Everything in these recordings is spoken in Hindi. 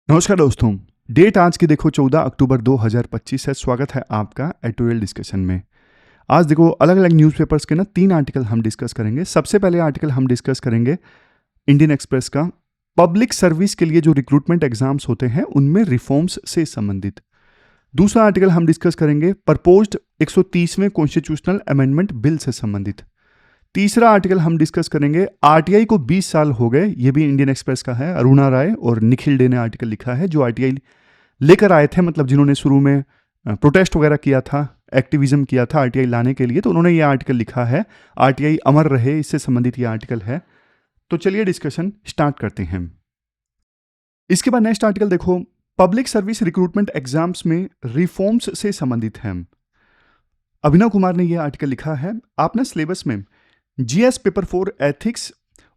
नमस्कार दोस्तों। डेट आज की देखो 14 अक्टूबर 2025 है। स्वागत है आपका एटोएल डिस्कशन में। आज देखो अलग अलग न्यूज़पेपर्स के ना 3 आर्टिकल हम डिस्कस करेंगे। सबसे पहले आर्टिकल हम डिस्कस करेंगे इंडियन एक्सप्रेस का, पब्लिक सर्विस के लिए जो रिक्रूटमेंट एग्जाम्स होते हैं उनमें रिफॉर्म्स से संबंधित। दूसरा आर्टिकल हम डिस्कस करेंगे प्रपोज्ड 130वें कॉन्स्टिट्यूशनल अमेंडमेंट बिल से संबंधित। तीसरा आर्टिकल हम डिस्कस करेंगे आरटीआई को 20 साल हो गए, ये भी इंडियन एक्सप्रेस का है। अरुणा राय और निखिल डे ने आर्टिकल लिखा है, जो आरटीआई लेकर आए थे, मतलब जिन्होंने शुरू में प्रोटेस्ट वगैरह किया था, एक्टिविज्म किया था आरटीआई लाने के लिए, तो उन्होंने ये आर्टिकल लिखा है। आरटीआई अमर रहे, इससे संबंधित ये आर्टिकल है। तो चलिए डिस्कशन स्टार्ट करते हैं। इसके बाद नेक्स्ट आर्टिकल देखो, पब्लिक सर्विस रिक्रूटमेंट एग्जाम्स में रिफॉर्म्स से संबंधित है। अभिनव कुमार ने यह आर्टिकल लिखा है। आप ना सिलेबस में जीएस पेपर 4 एथिक्स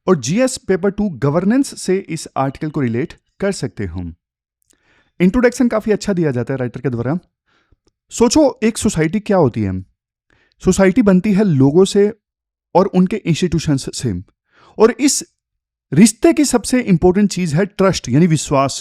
और जीएस पेपर 2 गवर्नेंस से इस आर्टिकल को रिलेट कर सकते हो। इंट्रोडक्शन काफी अच्छा दिया जाता है राइटर के द्वारा। सोचो, एक सोसाइटी क्या होती है? सोसाइटी बनती है लोगों से और उनके इंस्टीट्यूशंस से, और इस रिश्ते की सबसे इंपॉर्टेंट चीज है ट्रस्ट, यानी विश्वास।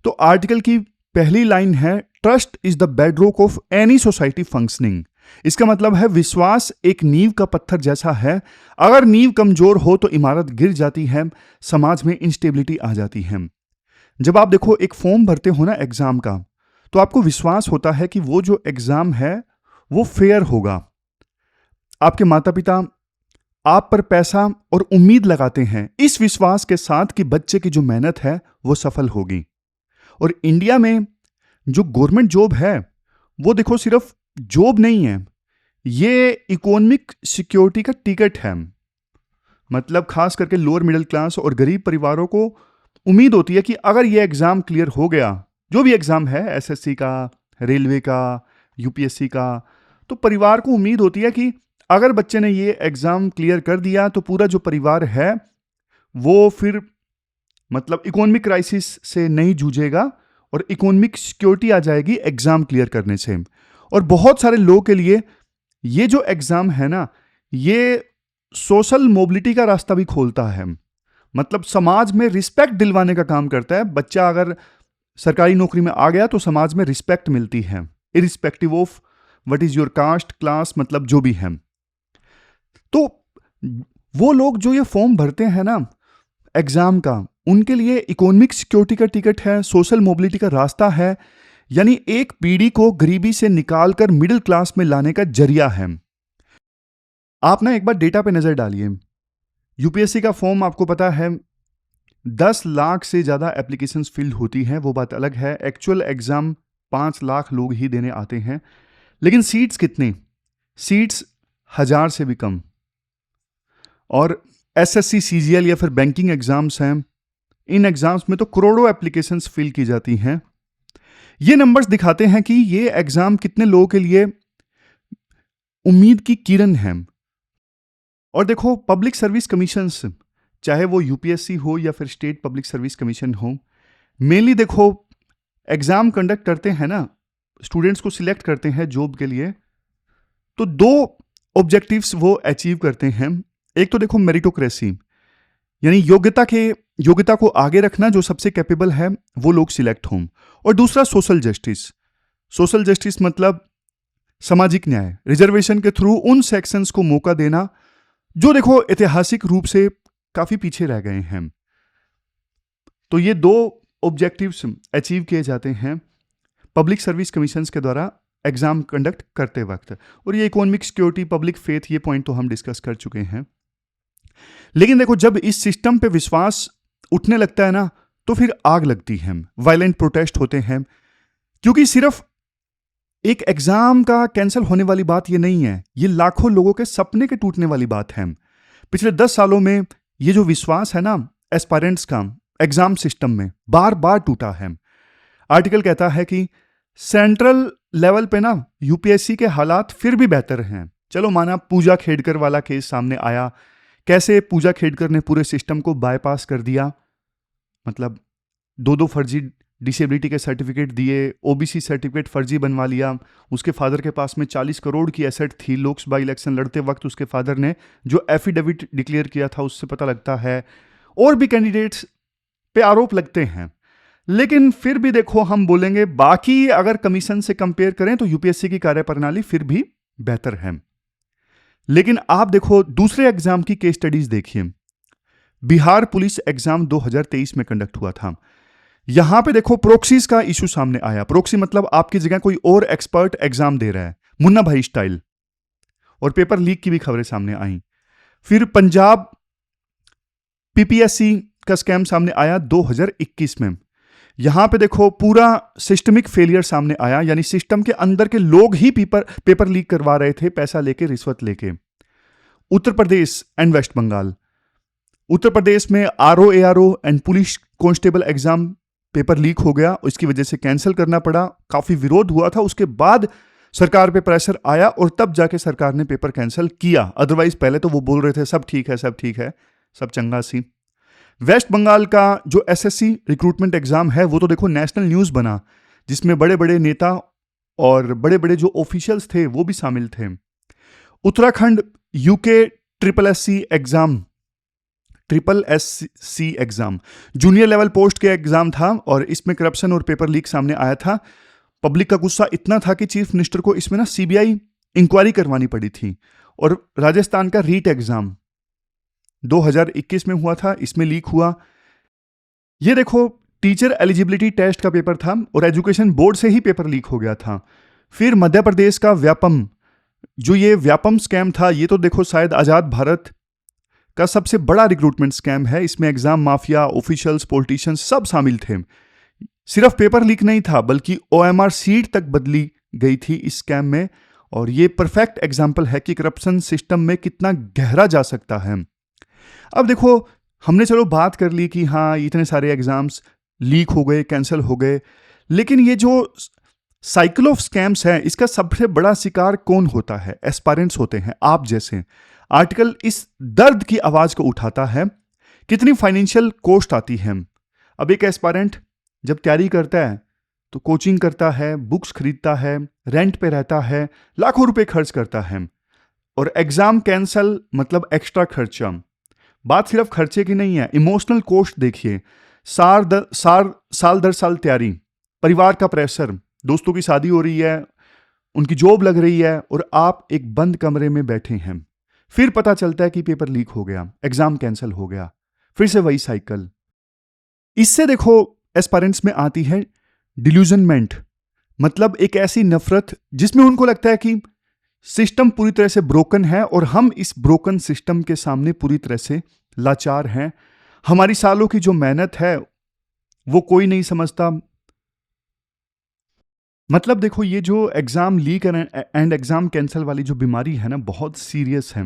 तो आर्टिकल की पहली लाइन है, trust is the bedrock of any society functioning. इसका मतलब है विश्वास एक नींव का पत्थर जैसा है। अगर नींव कमजोर हो तो इमारत गिर जाती है, समाज में इंस्टेबिलिटी आ जाती है। जब आप देखो एक फॉर्म भरते हो ना एग्जाम का, तो आपको विश्वास होता है कि वो जो एग्जाम है वो फेयर होगा। आपके माता पिता आप पर पैसा और उम्मीद लगाते हैं इस विश्वास के साथ कि बच्चे की जो मेहनत है वो सफल होगी। और इंडिया में जो गवर्नमेंट जॉब है वो देखो सिर्फ जॉब नहीं है, ये इकोनॉमिक सिक्योरिटी का टिकट है। मतलब खास करके लोअर मिडिल क्लास और गरीब परिवारों को उम्मीद होती है कि अगर ये एग्जाम क्लियर हो गया, जो भी एग्जाम है, एसएससी का, रेलवे का, यूपीएससी का, तो परिवार को उम्मीद होती है कि अगर बच्चे ने ये एग्जाम क्लियर कर दिया तो पूरा जो परिवार है वो फिर मतलब इकोनॉमिक क्राइसिस से नहीं जूझेगा और इकोनॉमिक सिक्योरिटी आ जाएगी एग्जाम क्लियर करने से। और बहुत सारे लोगों के लिए ये जो एग्जाम है ना, ये सोशल मोबिलिटी का रास्ता भी खोलता है। मतलब समाज में रिस्पेक्ट दिलवाने का काम करता है। बच्चा अगर सरकारी नौकरी में आ गया तो समाज में रिस्पेक्ट मिलती है, irrespective of what is your cast, class, मतलब जो भी है। तो वो लोग जो ये फॉर्म भरते हैं ना एग्जाम का, उनके लिए इकोनॉमिक सिक्योरिटी का टिकट है, सोशल मोबिलिटी का रास्ता है, यानी एक पीढ़ी को गरीबी से निकालकर मिडिल क्लास में लाने का जरिया है। आप ना एक बार डेटा पे नजर डालिए। यूपीएससी का फॉर्म आपको पता है 10 लाख से ज्यादा एप्लीकेशंस फिल होती हैं, वो बात अलग है। एक्चुअल एग्जाम 5 लाख लोग ही देने आते हैं, लेकिन सीट्स कितने? सीट्स 1000 से भी कम। और एसएससी, सीजीएल या फिर बैंकिंग एग्जाम्स हैं, इन एग्जाम्स में तो करोड़ों एप्लीकेशंस फिल की जाती हैं। ये नंबर्स दिखाते हैं कि ये एग्जाम कितने लोगों के लिए उम्मीद की किरण है। और देखो पब्लिक सर्विस कमीशंस, चाहे वो यूपीएससी हो या फिर स्टेट पब्लिक सर्विस कमीशन हो, मेनली देखो एग्जाम कंडक्ट करते हैं ना, स्टूडेंट्स को सिलेक्ट करते हैं जॉब के लिए, तो 2 ऑब्जेक्टिव्स वो अचीव करते हैं। एक तो देखो मेरिटोक्रेसी, यानी योग्यता को आगे रखना, जो सबसे कैपेबल है वो लोग सिलेक्ट हों। और दूसरा सोशल जस्टिस। सोशल जस्टिस मतलब सामाजिक न्याय, रिजर्वेशन के थ्रू उन सेक्शंस को मौका देना जो देखो ऐतिहासिक रूप से काफी पीछे रह गए हैं। तो ये 2 ऑब्जेक्टिव्स अचीव किए जाते हैं पब्लिक सर्विस कमीशंस के द्वारा एग्जाम कंडक्ट करते वक्त। और ये इकोनॉमिक सिक्योरिटी, पब्लिक फेथ, ये पॉइंट तो हम डिस्कस कर चुके हैं। लेकिन देखो जब इस सिस्टम पे विश्वास उठने लगता है ना, तो फिर आग लगती है, वायलेंट प्रोटेस्ट होते हैं। क्योंकि सिर्फ एक एग्जाम का कैंसिल होने वाली बात ये नहीं है, ये लाखों लोगों के सपने के टूटने वाली बात है। पिछले 10 सालों में ये जो विश्वास है ना एस्पायरेंट्स का एग्जाम सिस्टम में, बार बार टूटा है। आर्टिकल कहता है कि सेंट्रल लेवल पे ना यूपीएससी के हालात फिर भी बेहतर हैं। चलो माना पूजा खेड़कर वाला केस सामने आया, कैसे पूजा खेड़कर ने पूरे सिस्टम को बायपास कर दिया। मतलब 2 फर्जी डिसेबिलिटी के सर्टिफिकेट दिए, ओबीसी सर्टिफिकेट फर्जी बनवा लिया। उसके फादर के पास में 40 करोड़ की एसेट थी। लोकसभा इलेक्शन लड़ते वक्त उसके फादर ने जो एफिडेविट डिक्लेयर किया था उससे पता लगता है। और भी कैंडिडेट्स पे आरोप लगते हैं। लेकिन फिर भी देखो हम बोलेंगे बाकी अगर कमीशन से कंपेयर करें तो यूपीएससी की कार्यप्रणाली फिर भी बेहतर है। लेकिन आप देखो दूसरे एग्जाम की केस स्टडीज देखिए। बिहार पुलिस एग्जाम 2023 में कंडक्ट हुआ था। यहां पे देखो प्रोक्सीज का इशू सामने आया। प्रोक्सी मतलब आपकी जगह कोई और एक्सपर्ट एग्जाम दे रहा है, मुन्ना भाई स्टाइल, और पेपर लीक की भी खबरें सामने आई। फिर पंजाब पीपीएससी का स्कैम सामने आया 2021 में। यहां पे देखो पूरा सिस्टमिक फेलियर सामने आया, यानी सिस्टम के अंदर के लोग ही पेपर लीक करवा रहे थे पैसा लेके, रिश्वत लेके। Uttar Pradesh and waste Bengal. उत्तर प्रदेश में RO ARO and police constable exam paper leak हो गया, इसकी वजह से कैंसिल करना पड़ा। काफी विरोध हुआ था, उसके बाद सरकार पे प्रेशर आया और तब जाके सरकार ने पेपर कैंसिल किया। अदरवाइज पहले तो वो बोल रहे थे सब ठीक है, सब ठीक है, सब चंगा सी। वेस्ट बंगाल का जो एसएससी रिक्रूटमेंट एग्जाम है वो तो देखो नेशनल न्यूज बना, जिसमें बड़े बड़े नेता और बड़े बड़े जो ऑफिशियल्स थे वो भी शामिल थे। Uttarakhand UK triple SC exam junior level post के एग्जाम था और इसमें करप्शन और पेपर लीक सामने आया था। पब्लिक का गुस्सा इतना था कि चीफ मिनिस्टर को इसमें ना सीबीआई इंक्वायरी करवानी पड़ी थी। और राजस्थान का रीट एग्जाम 2021 में हुआ था, इसमें लीक हुआ। ये देखो टीचर एलिजिबिलिटी टेस्ट का पेपर था और एजुकेशन बोर्ड से ही पेपर लीक हो गया था। फिर मध्य प्रदेश का व्यापम, जो ये व्यापम स्कैम था, ये तो देखो शायद आजाद भारत का सबसे बड़ा रिक्रूटमेंट स्कैम है। इसमें एग्जाम माफिया, ऑफिशियल्स, पॉलिटिशियंस सब शामिल थे। सिर्फ पेपर लीक नहीं था बल्कि ओएमआर सीट तक बदली गई थी इस स्कैम में। और ये परफेक्ट एग्जाम्पल है कि करप्शन सिस्टम में कितना गहरा जा सकता है। अब देखो हमने चलो बात कर ली कि हाँ इतने सारे एग्जाम्स लीक हो गए, कैंसिल हो गए, लेकिन ये जो साइकिल ऑफ स्कैम्स है इसका सबसे बड़ा शिकार कौन होता है? एस्पायरेंट्स होते हैं, आप जैसे। आर्टिकल इस दर्द की आवाज को उठाता है, कितनी फाइनेंशियल कॉस्ट आती है। अब एक एस्पायरेंट जब तैयारी करता है तो कोचिंग करता है, बुक्स खरीदता है, रेंट पे रहता है, लाखों रुपए खर्च करता है, और एग्जाम कैंसल मतलब एक्स्ट्रा खर्चा। बात सिर्फ खर्चे की नहीं है, इमोशनल कॉस्ट देखिए। साल दर साल तैयारी, परिवार का प्रेशर, दोस्तों की शादी हो रही है, उनकी जॉब लग रही है और आप एक बंद कमरे में बैठे हैं। फिर पता चलता है कि पेपर लीक हो गया, एग्जाम कैंसिल हो गया, फिर से वही साइकिल। इससे देखो एस्पायरेंट्स में आती है डिल्यूजनमेंट, मतलब एक ऐसी नफरत जिसमें उनको लगता है कि सिस्टम पूरी तरह से ब्रोकन है और हम इस ब्रोकन सिस्टम के सामने पूरी तरह से लाचार हैं। हमारी सालों की जो मेहनत है वो कोई नहीं समझता। मतलब देखो ये जो exam leak and exam cancel वाली जो बीमारी है ना, बहुत सीरियस है।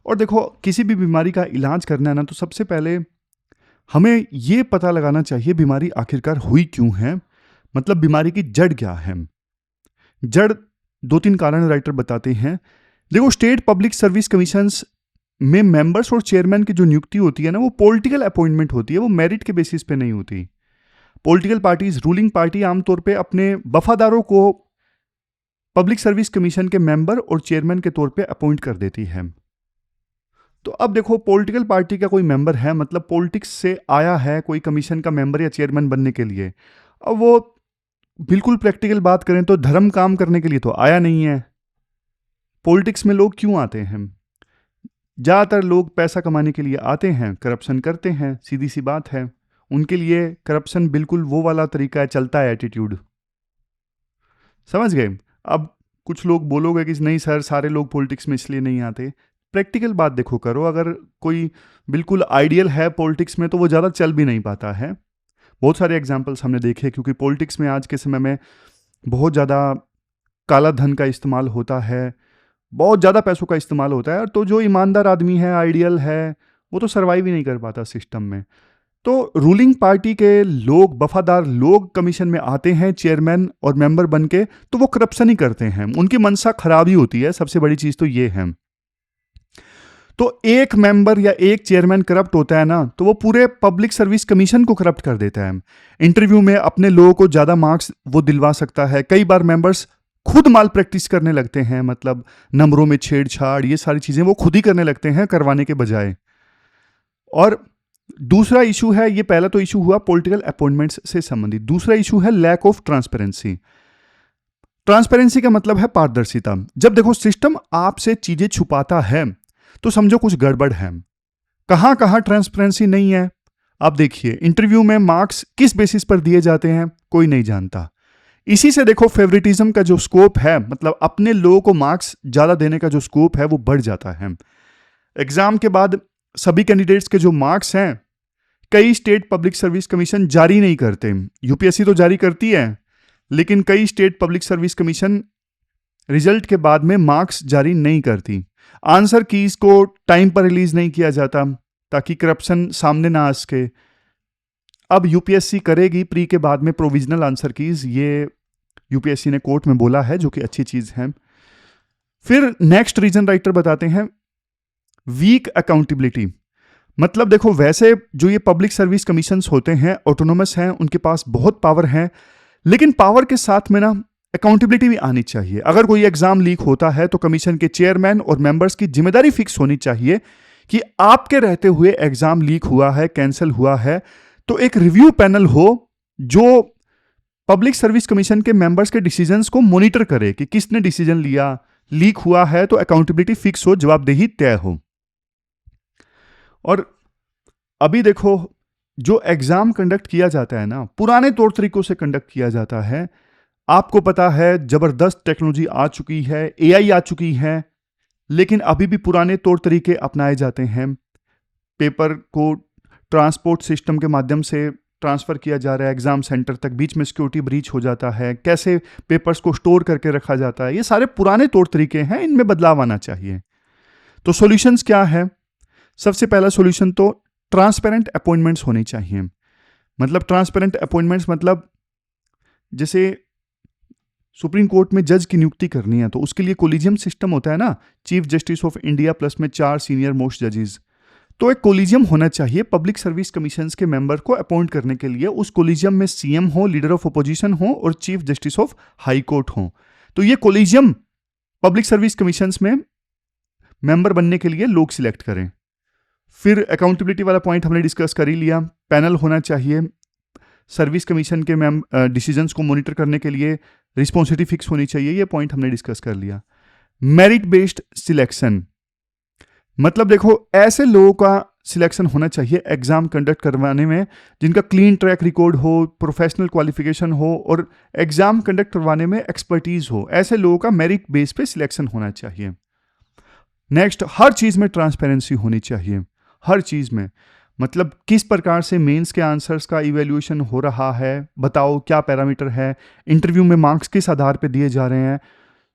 और देखो किसी भी बीमारी का इलाज करना है ना, तो सबसे पहले हमें ये पता लगाना चाहिए बीमारी आखिरकार हुई क्यों है, मतलब बीमारी की जड़ क्या है। जड़ 2-3 कारण राइटर बताते हैं। देखो स्टेट पब्लिक सर्विस कमीशंस में मेंबर्स और चेयरमैन की जो नियुक्ति होती है ना, वो पॉलिटिकल अपॉइंटमेंट होती है, वो मेरिट के बेसिस पे नहीं होती। पॉलिटिकल पार्टीज, रूलिंग पार्टी आमतौर पे अपने वफादारों को पब्लिक सर्विस कमीशन के मेंबर और चेयरमैन के तौर पे अपॉइंट कर देती है। तो अब देखो पॉलिटिकल पार्टी का कोई मेंबर है, मतलब पॉलिटिक्स से आया है कोई कमीशन का मेंबर या चेयरमैन बनने के लिए। अब वो बिल्कुल प्रैक्टिकल बात करें तो धर्म काम करने के लिए तो आया नहीं है। पॉलिटिक्स में लोग क्यों आते हैं? ज़्यादातर लोग पैसा कमाने के लिए आते हैं, करप्शन करते हैं, सीधी सी बात है। उनके लिए करप्शन बिल्कुल वो वाला तरीका है, चलता है एटीट्यूड, समझ गए? अब कुछ लोग बोलोगे कि नहीं सर सारे लोग पॉलिटिक्स में इसलिए नहीं आते। प्रैक्टिकल बात देखो करो, अगर कोई बिल्कुल आइडियल है पॉलिटिक्स में तो वो ज़्यादा चल भी नहीं पाता है। बहुत सारे एग्जाम्पल्स हमने देखे, क्योंकि पॉलिटिक्स में आज के समय में बहुत ज़्यादा काला धन का इस्तेमाल होता है, बहुत ज़्यादा पैसों का इस्तेमाल होता है। तो जो ईमानदार आदमी है, आइडियल है, वो तो सर्वाइव ही नहीं कर पाता सिस्टम में। तो रूलिंग पार्टी के लोग, वफादार लोग कमीशन में आते हैं चेयरमैन और मेंबर बन के, तो वो करप्शन ही करते हैं, उनकी मंशा खराब ही होती है। सबसे बड़ी चीज़ तो ये है। तो एक मेंबर या एक चेयरमैन करप्ट होता है ना, तो वो पूरे पब्लिक सर्विस कमीशन को करप्ट कर देता है। इंटरव्यू में अपने लोगों को ज़्यादा मार्क्स वो दिलवा सकता है। कई बार मेंबर्स खुद माल प्रैक्टिस करने लगते हैं, मतलब नंबरों में छेड़छाड़, ये सारी चीज़ें वो खुद ही करने लगते हैं करवाने के बजाय। और दूसरा इशू है, ये पहला तो इशू हुआ पॉलिटिकल अपॉइंटमेंट्स से संबंधित, दूसरा इशू है लैक ऑफ ट्रांसपेरेंसी। ट्रांसपेरेंसी का मतलब है पारदर्शिता। जब देखो सिस्टम आपसे चीजें छुपाता है तो समझो कुछ गड़बड़ है। कहां कहां ट्रांसपेरेंसी नहीं है, आप देखिए इंटरव्यू में मार्क्स किस बेसिस पर दिए जाते हैं कोई नहीं जानता। इसी से देखो फेवरेटिज्म का जो स्कोप है, मतलब अपने लोगों को मार्क्स ज्यादा देने का जो स्कोप है वो बढ़ जाता है। एग्जाम के बाद सभी कैंडिडेट्स के जो मार्क्स हैं कई स्टेट पब्लिक सर्विस कमीशन जारी नहीं करते। यूपीएससी तो जारी करती है, लेकिन कई state public service commission result के बाद में मार्क्स जारी नहीं करती। आंसर कीज को टाइम पर रिलीज नहीं किया जाता ताकि करप्शन सामने ना आ सके। अब यूपीएससी करेगी प्री के बाद में प्रोविजनल आंसर कीज, ये यूपीएससी ने कोर्ट में बोला है, जो कि अच्छी चीज है। फिर नेक्स्ट रीजन राइटर बताते हैं वीक अकाउंटेबिलिटी। मतलब देखो वैसे जो ये पब्लिक सर्विस कमीशंस होते हैं ऑटोनोमस हैं, उनके पास बहुत पावर है, लेकिन पावर के साथ में ना अकाउंटेबिलिटी भी आनी चाहिए। अगर कोई एग्जाम लीक होता है तो कमीशन के चेयरमैन और मेंबर्स की जिम्मेदारी फिक्स होनी चाहिए कि आपके रहते हुए एग्जाम लीक हुआ है, कैंसिल हुआ है, तो एक रिव्यू पैनल हो जो पब्लिक सर्विस कमीशन के मेंबर्स के डिसीजंस को मॉनिटर करे कि किसने डिसीजन लिया, लीक हुआ है तो अकाउंटेबिलिटी फिक्स हो, जवाबदेही तय हो। और अभी देखो जो एग्जाम कंडक्ट किया जाता है ना, पुराने तौर तरीकों से कंडक्ट किया जाता है। आपको पता है जबरदस्त टेक्नोलॉजी आ चुकी है, एआई आ चुकी है, लेकिन अभी भी पुराने तौर तरीके अपनाए जाते हैं। पेपर को ट्रांसपोर्ट सिस्टम के माध्यम से ट्रांसफर किया जा रहा है एग्जाम सेंटर तक, बीच में सिक्योरिटी ब्रीच हो जाता है, कैसे पेपर्स को स्टोर करके रखा जाता है, ये सारे पुराने तौर तरीके हैं, इनमें बदलाव आना चाहिए। तो सॉल्यूशंस क्या है? सबसे पहला सॉल्यूशन तो ट्रांसपेरेंट अपॉइंटमेंट्स होनी चाहिए। मतलब ट्रांसपेरेंट अपॉइंटमेंट्स मतलब जैसे सुप्रीम कोर्ट में जज की नियुक्ति करनी है तो उसके लिए कोलिजियम सिस्टम होता है ना, chief justice of India plus में 4 सीनियर मोस्ट जजेस। तो एक कोलिजियम होना चाहिए पब्लिक सर्विस कमीशंस के मेंबर को अपॉइंट करने के लिए। उस कोलिजियम में सीएम हो, लीडर ऑफ अपोजिशन हो और chief justice of high court हो। तो ये कोलिजियम पब्लिक सर्विस कमीशंस में मेंबर बनने के लिए लोग सिलेक्ट करें। फिर अकाउंटेबिलिटी वाला पॉइंट हमने डिस्कस कर ही लिया। पैनल होना चाहिए सर्विस कमीशन के डिसीजंस को मॉनिटर करने के लिए, रिस्पॉन्सिबिलिटी फिक्स होनी चाहिए, ये पॉइंट हमने डिस्कस कर लिया। मेरिट बेस्ड सिलेक्शन मतलब देखो ऐसे लोगों का सिलेक्शन होना चाहिए एग्जाम कंडक्ट करवाने में जिनका क्लीन ट्रैक रिकॉर्ड हो, प्रोफेशनल क्वालिफिकेशन हो और एग्जाम कंडक्ट करवाने में एक्सपर्टीज हो। ऐसे लोगों का मेरिट बेस पे सिलेक्शन होना चाहिए। नेक्स्ट, हर चीज में ट्रांसपेरेंसी होनी चाहिए, हर चीज में। मतलब किस प्रकार से मेंस के आंसर्स का इवैल्यूएशन हो रहा है, बताओ क्या पैरामीटर है, इंटरव्यू में मार्क्स किस आधार पे दिए जा रहे हैं,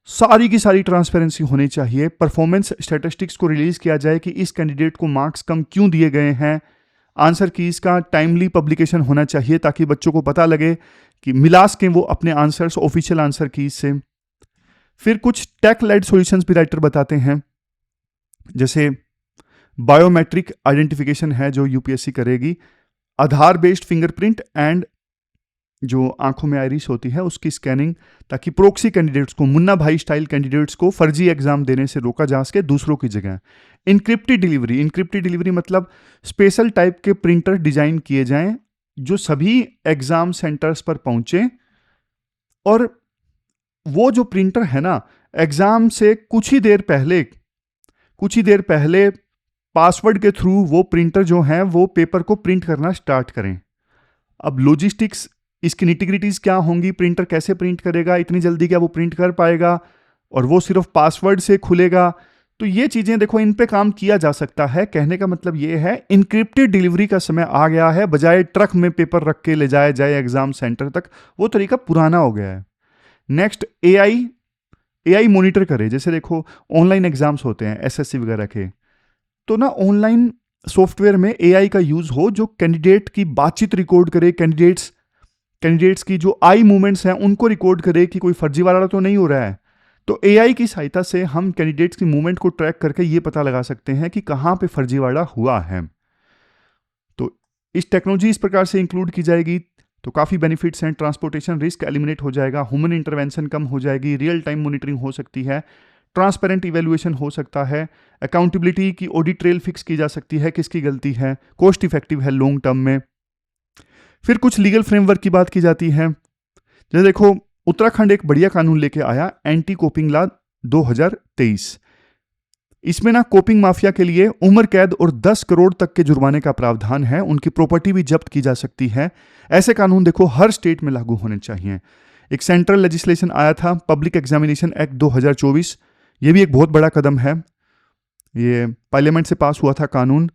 सारी की सारी ट्रांसपेरेंसी होनी चाहिए। परफॉर्मेंस स्टैटिस्टिक्स को रिलीज किया जाए कि इस कैंडिडेट को मार्क्स कम क्यों दिए गए हैं। आंसर कीज का टाइमली पब्लिकेशन होना चाहिए ताकि बच्चों को पता लगे कि मिला सकें वो अपने आंसर्स ऑफिशियल आंसर कीज से। फिर कुछ टेक लेड सॉल्यूशंस भी राइटर बताते हैं, जैसे बायोमेट्रिक आइडेंटिफिकेशन है जो यूपीएससी करेगी, आधार बेस्ड फिंगरप्रिंट एंड जो आंखों में आइरिस होती है उसकी स्कैनिंग, ताकि प्रोक्सी कैंडिडेट्स को, मुन्ना भाई स्टाइल कैंडिडेट्स को फर्जी एग्जाम देने से रोका जा सके दूसरों की जगह। इनक्रिप्टेड डिलीवरी, इनक्रिप्टेड डिलीवरी मतलब स्पेशल टाइप के प्रिंटर डिजाइन किए जाएं जो सभी एग्जाम सेंटर्स पर पहुंचे, और वो जो प्रिंटर है ना एग्जाम से कुछ ही देर पहले पासवर्ड के थ्रू वो प्रिंटर जो है वो पेपर को प्रिंट करना स्टार्ट करें। अब लॉजिस्टिक्स, इसकी निटिग्रिटीज क्या होंगी, प्रिंटर कैसे प्रिंट करेगा, इतनी जल्दी क्या वो प्रिंट कर पाएगा, और वो सिर्फ पासवर्ड से खुलेगा। तो ये चीजें देखो, इन पे काम किया जा सकता है। कहने का मतलब ये है इनक्रिप्टेड डिलीवरी का समय आ गया है, बजाय ट्रक में पेपर रख के ले जाया जाए एग्जाम सेंटर तक, वो तरीका पुराना हो गया है। नेक्स्ट, एआई मॉनिटर करे। जैसे देखो ऑनलाइन एग्जाम्स होते हैं एसएससी वगैरह के, तो ना ऑनलाइन सॉफ्टवेयर में एआई का यूज हो जो कैंडिडेट की बातचीत रिकॉर्ड करे, कैंडिडेट्स की जो आई मूवमेंट्स हैं उनको रिकॉर्ड करे कि कोई फर्जीवाड़ा तो नहीं हो रहा है। तो एआई की सहायता से हम कैंडिडेट्स की मूवमेंट को ट्रैक करके ये पता लगा सकते हैं कि कहां पे फर्जीवाड़ा हुआ है। तो इस टेक्नोलॉजी इस प्रकार से इंक्लूड की जाएगी तो काफ़ी बेनिफिट्स हैं। ट्रांसपोर्टेशन रिस्क एलिमिनेट हो जाएगा, ह्यूमन इंटरवेंशन कम हो जाएगी, रियल टाइम मॉनिटरिंग हो सकती है, ट्रांसपेरेंट इवेल्युएशन हो सकता है, अकाउंटेबिलिटी की ऑडिट ट्रेल फिक्स की जा सकती है, किसकी गलती है, कॉस्ट इफेक्टिव है लॉन्ग टर्म में। फिर कुछ लीगल फ्रेमवर्क की बात की जाती है। जैसे देखो, उत्तराखंड एक बढ़िया कानून लेके आया, एंटी कोपिंग लॉ 2023। इसमें ना कोपिंग माफिया के लिए उम्र कैद और 10 करोड़ तक के जुर्माने का प्रावधान है, उनकी प्रॉपर्टी भी जब्त की जा सकती है। ऐसे कानून देखो हर स्टेट में लागू होने चाहिए। एक सेंट्रल लेजिस्लेशन आया था, पब्लिक एग्जामिनेशन एक्ट 2024, ये भी एक बहुत बड़ा कदम है। ये पार्लियामेंट से पास हुआ था कानून।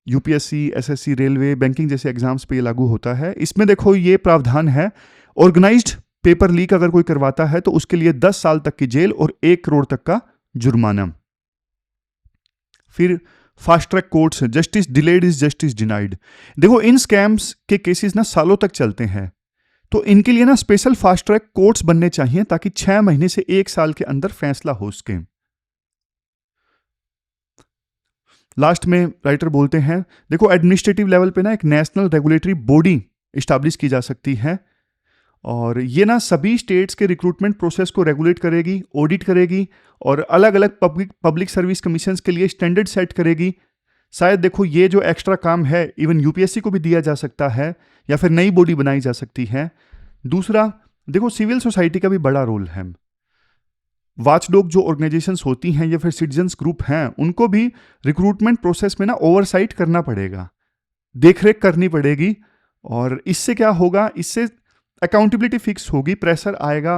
यूपीएससी, एसएससी, रेलवे, बैंकिंग जैसे एग्जाम्स पे ये लागू होता है। इसमें देखो ये प्रावधान है, ऑर्गेनाइज्ड पेपर लीक अगर कोई करवाता है तो उसके लिए 10 साल तक की जेल और 1 करोड़ तक का जुर्माना। फिर fast track courts, justice delayed is justice denied. देखो इन स्कैम्स के केसेस ना सालों तक चलते हैं, तो इनके लिए ना स्पेशल फास्ट ट्रैक कोर्ट्स बनने चाहिए ताकि 6 महीने से 1 साल के अंदर फैसला हो सके। लास्ट में राइटर बोलते हैं, देखो एडमिनिस्ट्रेटिव लेवल पे ना एक नेशनल रेगुलेटरी बॉडी इस्टेब्लिश की जा सकती है, और ये ना सभी स्टेट्स के रिक्रूटमेंट प्रोसेस को रेगुलेट करेगी, ऑडिट करेगी, और अलग अलग पब्लिक सर्विस कमीशंस के लिए स्टैंडर्ड सेट करेगी। शायद देखो ये जो एक्स्ट्रा काम है इवन यूपीएससी को भी दिया जा सकता है, या फिर नई बॉडी बनाई जा सकती है। दूसरा देखो, सिविल सोसाइटी का भी बड़ा रोल है। वॉचडॉग जो ऑर्गेनाइजेशंस होती हैं या फिर सिटीजन्स ग्रुप हैं, उनको भी रिक्रूटमेंट प्रोसेस में ना ओवरसाइट करना पड़ेगा, देखरेख करनी पड़ेगी। और इससे क्या होगा, इससे अकाउंटेबिलिटी फिक्स होगी, प्रेशर आएगा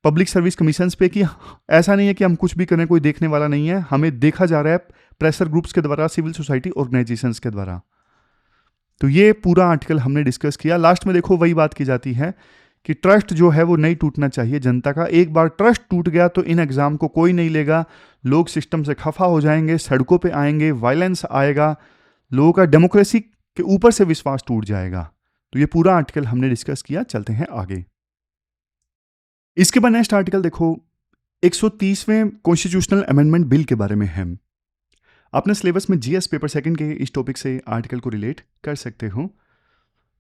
पब्लिक सर्विस कमीशंस पे कि ऐसा नहीं है कि हम कुछ भी करें, कोई देखने वाला नहीं है, हमें देखा जा रहा है प्रेशर ग्रुप्स के द्वारा, सिविल सोसाइटी ऑर्गेनाइजेशंस के द्वारा। तो ये पूरा आर्टिकल हमने डिस्कस किया। लास्ट में देखो वही बात की जाती है कि ट्रस्ट जो है वो नहीं टूटना चाहिए जनता का। एक बार ट्रस्ट टूट गया तो इन एग्जाम को कोई नहीं लेगा, लोग सिस्टम से खफा हो जाएंगे, सड़कों पे आएंगे, वायलेंस आएगा, लोगों का डेमोक्रेसी के ऊपर से विश्वास टूट जाएगा। तो ये पूरा आर्टिकल हमने डिस्कस किया। चलते हैं आगे। इसके बाद नेक्स्ट आर्टिकल देखो 130वें कॉन्स्टिट्यूशनल अमेंडमेंट बिल के बारे में है। अपने सिलेबस में जीएस पेपर सेकंड के इस टॉपिक से आर्टिकल को रिलेट कर सकते हो।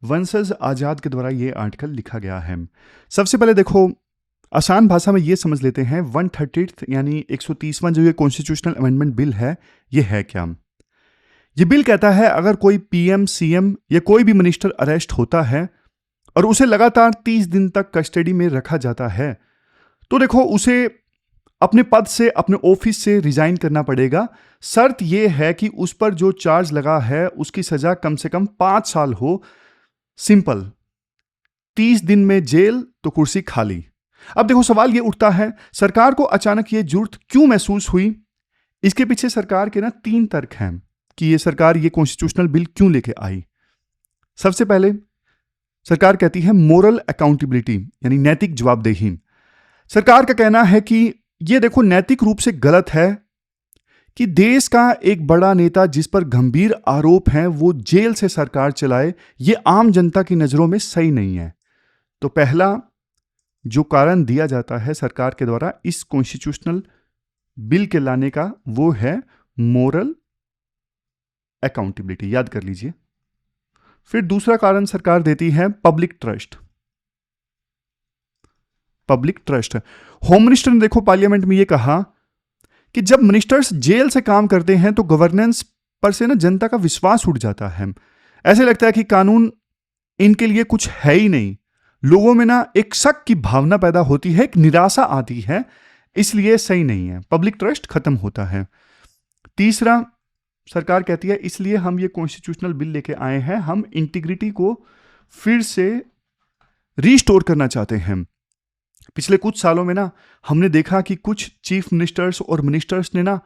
वंशज आजाद के द्वारा ये आर्टिकल लिखा गया है। सबसे पहले देखो आसान भाषा में ये समझ लेते हैं 130th यानी 130वां जो ये कॉन्स्टिट्यूशनल अमेंडमेंट बिल है, ये है क्या। ये बिल कहता है अगर कोई पीएम, सीएम या कोई भी मिनिस्टर अरेस्ट होता है और उसे लगातार 30 दिन तक कस्टडी में रखा जाता है, तो देखो उसे अपने पद से, अपने ऑफिस से रिजाइन करना पड़ेगा। शर्त यह है कि उस पर जो चार्ज लगा है उसकी सजा कम से कम 5 साल हो। सिंपल, 30 दिन में जेल तो कुर्सी खाली। अब देखो सवाल यह उठता है, सरकार को अचानक ये जरूरत क्यों महसूस हुई। इसके पीछे सरकार के ना 3 तर्क हैं कि ये सरकार ये कॉन्स्टिट्यूशनल बिल क्यों लेके आई। सबसे पहले सरकार कहती है मोरल अकाउंटेबिलिटी यानी नैतिक जवाबदेही। सरकार का कहना है कि ये देखो नैतिक रूप से गलत है कि देश का एक बड़ा नेता जिस पर गंभीर आरोप हैं वो जेल से सरकार चलाए, ये आम जनता की नजरों में सही नहीं है। तो पहला जो कारण दिया जाता है सरकार के द्वारा इस कॉन्स्टिट्यूशनल बिल के लाने का, वो है मोरल अकाउंटेबिलिटी, याद कर लीजिए। फिर दूसरा कारण सरकार देती है public trust. Public trust, home minister ने देखो पार्लियामेंट में यह कहा कि जब मिनिस्टर्स जेल से काम करते हैं तो गवर्नेंस पर से ना जनता का विश्वास उठ जाता है। ऐसे लगता है कि कानून इनके लिए कुछ है ही नहीं। लोगों में ना एक शक की भावना पैदा होती है, एक निराशा आती है, इसलिए सही नहीं है, पब्लिक ट्रस्ट खत्म होता है। तीसरा सरकार कहती है इसलिए हम ये कॉन्स्टिट्यूशनल बिल लेके आए हैं, हम इंटीग्रिटी को फिर से रीस्टोर करना चाहते हैं। पिछले कुछ सालों में ना हमने देखा कि कुछ चीफ मिनिस्टर्स और मिनिस्टर्स ने ना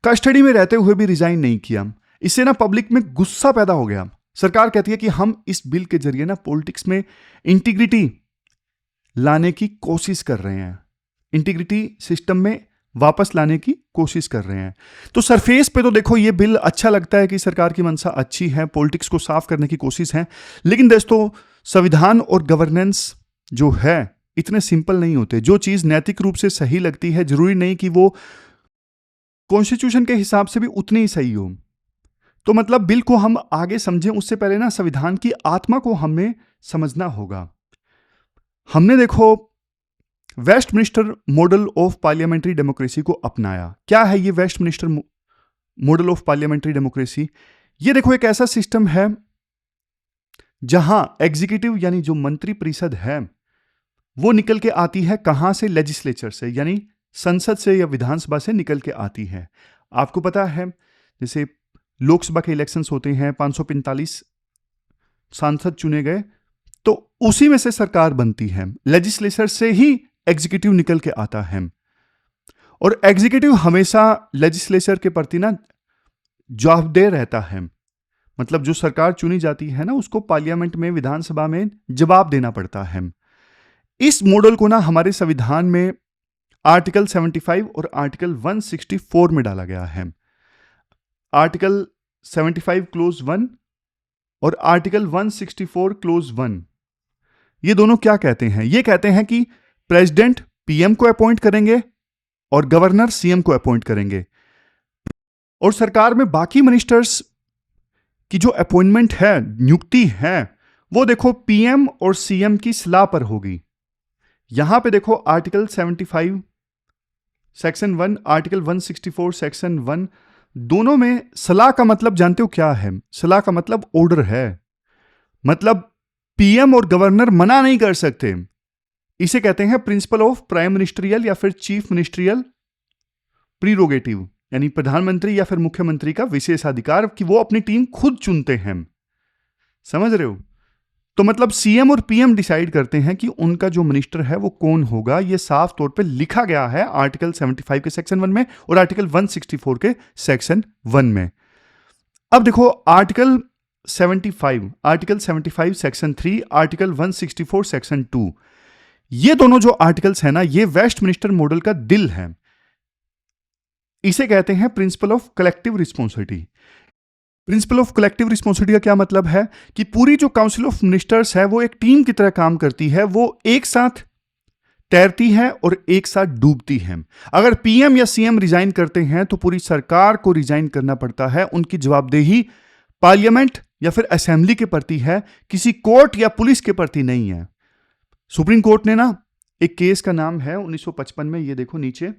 कस्टडी में रहते हुए भी रिजाइन नहीं किया। इससे ना पब्लिक में गुस्सा पैदा हो गया। सरकार कहती है कि हम इस बिल के जरिए ना पॉलिटिक्स में इंटीग्रिटी लाने की कोशिश कर रहे हैं, इंटीग्रिटी सिस्टम में वापस लाने की कोशिश कर रहे हैं। तो सरफेस पे तो देखो ये बिल अच्छा लगता है कि सरकार की मंशा अच्छी है, पॉलिटिक्स को साफ करने की कोशिश है, लेकिन दोस्तों संविधान और गवर्नेंस जो है इतने सिंपल नहीं होते। जो चीज नैतिक रूप से सही लगती है जरूरी नहीं कि वो कॉन्स्टिट्यूशन के हिसाब से भी उतनी ही सही हो। तो मतलब बिल को हम आगे समझें उससे पहले ना संविधान की आत्मा को हमें समझना होगा। हमने देखो Westminster model of parliamentary democracy को अपनाया। क्या है ये Westminster model of parliamentary democracy? ये देखो एक ऐसा सिस्टम है जहां एग्जीक्यूटिव यानी जो मंत्री परिषद है वो निकल के आती है कहां से? लेजिस्लेचर से, यानी संसद से या विधानसभा से निकल के आती है। आपको पता है जैसे लोकसभा के इलेक्शंस होते हैं, 545 सांसद चुने गए, तो उसी में से सरकार बनती है। लेजिस्लेचर से ही एग्जीक्यूटिव निकल के आता है, और एग्जीक्यूटिव हमेशा लेजिस्लेचर के प्रति ना जवाबदेह रहता है। मतलब जो सरकार चुनी जाती है ना, उसको पार्लियामेंट में, विधानसभा में जवाब देना पड़ता है। इस मॉडल को ना हमारे संविधान में आर्टिकल 75 और आर्टिकल 164 में डाला गया है। आर्टिकल 75 क्लोज 1 और आर्टिकल 164 क्लोज 1, ये दोनों क्या कहते हैं? ये कहते हैं कि प्रेसिडेंट पीएम को अपॉइंट करेंगे और गवर्नर सीएम को अपॉइंट करेंगे, और सरकार में बाकी मिनिस्टर्स की जो अपॉइंटमेंट है, नियुक्ति है, वो देखो पीएम और सीएम की सलाह पर होगी। यहां पे देखो आर्टिकल 75 सेक्शन 1, आर्टिकल 164 सेक्शन 1, दोनों में सलाह का मतलब जानते हो क्या है? सलाह का मतलब ऑर्डर है। मतलब पीएम और गवर्नर मना नहीं कर सकते। इसे कहते हैं प्रिंसिपल ऑफ प्राइम मिनिस्ट्रियल या फिर चीफ मिनिस्ट्रियल प्रीरोगेटिव, यानी प्रधानमंत्री या फिर मुख्यमंत्री का विशेषाधिकार कि वो अपनी टीम खुद चुनते हैं। समझ रहे हो? तो मतलब सीएम और पीएम डिसाइड करते हैं कि उनका जो मिनिस्टर है वो कौन होगा। ये साफ तौर पे लिखा गया है आर्टिकल 75 के सेक्शन 1 में और आर्टिकल 164 के सेक्शन 1 में। अब देखो आर्टिकल 75 सेक्शन 3, आर्टिकल 164 सेक्शन 2, ये दोनों जो आर्टिकल्स हैं ना, ये वेस्टमिनिस्टर मॉडल का दिल है। इसे कहते हैं principle of collective responsibility. Principle of collective responsibility का क्या मतलब है कि पूरी जो काउंसिल ऑफ मिनिस्टर्स है वो एक टीम की तरह काम करती है। वो एक साथ तैरती है और एक साथ डूबती है। अगर पीएम या सीएम रिजाइन करते हैं तो पूरी सरकार को रिजाइन करना पड़ता है। उनकी जवाबदेही पार्लियामेंट या फिर असेंबली के प्रति है, किसी कोर्ट या पुलिस के प्रति नहीं है। सुप्रीम कोर्ट ने ना एक केस का नाम है 1955 में, ये देखो नीचे,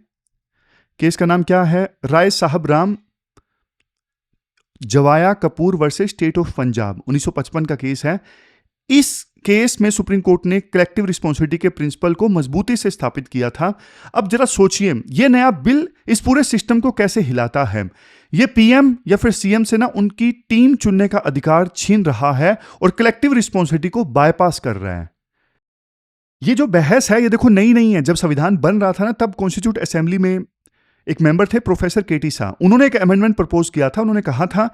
केस का नाम क्या है? Rai Sahib Ram Jawaya Kapur versus state of Punjab, 1955 का केस है। इस केस में सुप्रीम कोर्ट ने कलेक्टिव रिस्पॉन्सिबिलिटी के प्रिंसिपल को मजबूती से स्थापित किया था। अब जरा सोचिए, यह नया बिल इस पूरे सिस्टम को कैसे हिलाता है। यह पीएम या फिर सीएम से ना उनकी टीम चुनने का अधिकार छीन रहा है और कलेक्टिव रिस्पॉन्सिबिलिटी को बायपास कर रहा है। ये जो बहस है ये देखो नई नहीं है। जब संविधान बन रहा था ना, तब कॉन्स्टिट्यूट असेंबली में एक मेंबर थे प्रोफेसर केटी शाह, उन्होंने एक अमेंडमेंट प्रपोज किया था। उन्होंने कहा था